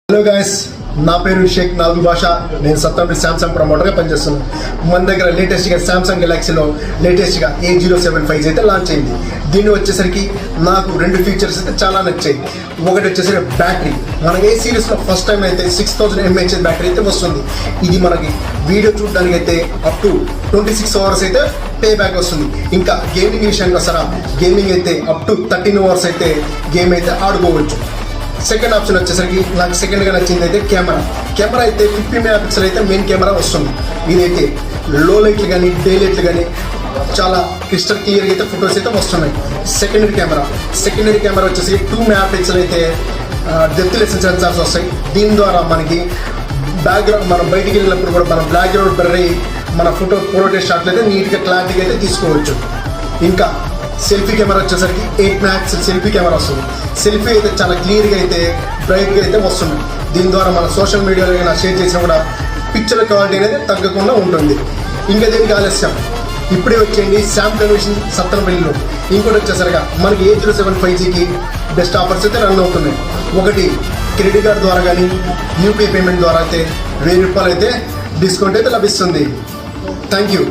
Hello guys, నా పేరు షేక్ నాలుగు భాష. నేను సత్తంపల్లి శాంసంగ్ ప్రమోటర్గా పనిచేస్తున్నాను. మన దగ్గర లేటెస్ట్గా శాంసంగ్ గెలాక్సీలో లేటెస్ట్గా A075 అయితే లాంచ్ అయింది. దీన్ని వచ్చేసరికి నాకు రెండు ఫీచర్స్ అయితే చాలా నచ్చాయి. ఒకటి వచ్చేసరికి బ్యాటరీ. మన ఏ సిరీస్లో ఫస్ట్ టైం అయితే 6000 mAh బ్యాటరీ అయితే వస్తుంది. ఇది మనకి వీడియో చూడడానికి అయితే అప్ టు 26 hours అయితే పే బ్యాక్ వస్తుంది. ఇంకా గేమింగ్ విషయానికి వస్తారా, గేమింగ్ అయితే అప్ టు 13 hours అయితే గేమ్ అయితే ఆడుకోవచ్చు. సెకండ్ ఆప్షన్ వచ్చేసరికి నాకు సెకండ్గా నచ్చింది అయితే కెమెరా అయితే 50 MP అయితే మెయిన్ కెమెరా వస్తుంది. ఇదైతే లో లైట్లు కానీ డే లైట్లు కానీ చాలా క్రిస్టల్ క్లియర్గా అయితే ఫొటోస్ అయితే వస్తున్నాయి. సెకండరీ కెమెరా వచ్చేసి 2 MP అయితే డెప్త్ లెసెన్స్ సెన్సార్స్ వస్తాయి. దీని ద్వారా మనకి బ్యాక్గ్రౌండ్ మనం బయటికి వెళ్ళినప్పుడు కూడా మనం బ్యాక్గ్రౌండ్ బ్లర్ అయ్యి మన ఫోటో షాట్లు అయితే నీట్గా క్లారిటీగా అయితే తీసుకోవచ్చు. ఇంకా సెల్ఫీ కెమెరా వచ్చేసరికి 8 MP సెల్ఫీ కెమెరా వస్తుంది. సెల్ఫీ అయితే చాలా క్లియర్గా అయితే బ్రైట్గా అయితే వస్తుంది. దీని ద్వారా మన సోషల్ మీడియాలో అయినా షేర్ చేసినా కూడా పిక్చర్ క్వాలిటీ అనేది తగ్గకుండా ఉంటుంది. ఇంకా దీనికి ఆలస్యం ఇప్పుడే వచ్చేయండి శామ్ కన్వెన్షన్ సత్తెనపల్లిలో. ఇంకోటి వచ్చేసరిగా మనకి A075కి బెస్ట్ ఆఫర్స్ అయితే రన్ అవుతున్నాయి. ఒకటి క్రెడిట్ కార్డ్ ద్వారా కానీ యూపీఐ పేమెంట్ ద్వారా అయితే ₹1000 అయితే డిస్కౌంట్ అయితే లభిస్తుంది. Thank you.